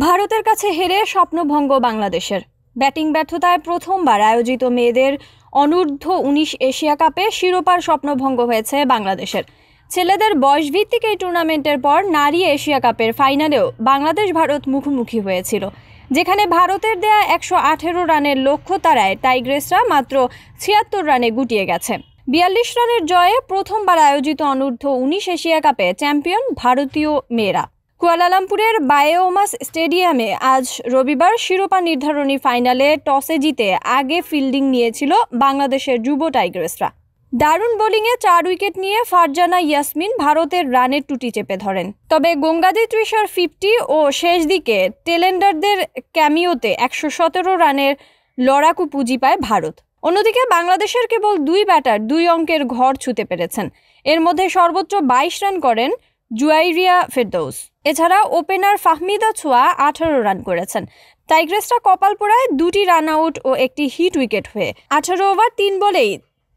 ভারতের কাছে হেরে স্বপ্নভঙ্গ বাংলাদেশের। ব্যাটিং ব্যর্থতায় প্রথমবার আয়োজিত মেয়েদের অনূর্ধ্ব-19 এশিয়া কাপে শিরোপার স্বপ্নভঙ্গ হয়েছে বাংলাদেশের। ছেলেদের বয়সভিত্তিক এই টুর্নামেন্টের পর নারী এশিয়া কাপের ফাইনালেও বাংলাদেশ ভারত মুখোমুখি হয়েছিল, যেখানে ভারতের দেয়া 118 রানের লক্ষ্য তাড়ায় টাইগ্রেসরা মাত্র 76 রানে গুটিয়ে গেছে। 42 রানের জয়ে প্রথমবার আয়োজিত অনূর্ধ্ব-19 এশিয়া কাপে চ্যাম্পিয়ন ভারতীয় মেয়েরা। কুয়ালালামপুরের বায়োমাস স্টেডিয়ামে আজ রবিবার শিরোপা নির্ধারণী ফাইনালে টসে জিতে আগে ফিল্ডিং নিয়েছিল বাংলাদেশের যুব টাইগ্রেসরা। দারুণ বোলিংয়ে 4 উইকেট নিয়ে ফারজানা ইয়াসমিন ভারতের রানের টুটি চেপে ধরেন। তবে গঙ্গাদি তৃষার 50 ও শেষ দিকে টেলেন্ডারদের ক্যামিওতে 117 রানের লড়াকু পুঁজি পায় ভারত। অন্যদিকে বাংলাদেশের কেবল 2 ব্যাটার 2 অঙ্কের ঘর ছুঁতে পেরেছেন। এর মধ্যে সর্বোচ্চ 22 রান করেন জুয়াইরিয়া ফেরদৌস। এছাড়া ওপেনার ফাহমিদা ছোয়া 18 রান করেছেন। টাইগ্রেসরা কপাল পোড়ায় 2টি রান আউট ও একটি হিট উইকেট হয়ে 18 ওভার 3 বলেই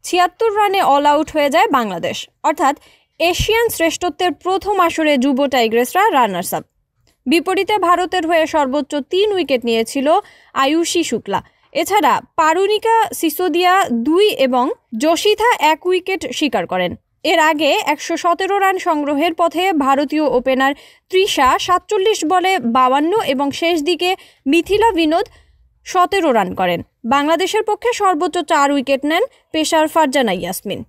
76 রানে অল আউট হয়ে যায় বাংলাদেশ। অর্থাৎ এশিয়ান শ্রেষ্ঠত্বের প্রথম আসরে যুব টাইগ্রেসরা রানার্স আপ। বিপরীতে ভারতের হয়ে সর্বোচ্চ 3 উইকেট নিয়েছিল আয়ুষী শুক্লা। এছাড়া পারুনিকা সিসোদিয়া 2 এবং জশিথা 1 উইকেট শিকার করেন। এর আগে 117 রান সংগ্রহের পথে ভারতীয় ওপেনার তৃষা 47 বলে 52 এবং শেষ দিকে মিথিলা বিনোদ 17 রান করেন। বাংলাদেশের পক্ষে সর্বোচ্চ 4 উইকেট নেন পেসার ফারজানা ইয়াসমিন।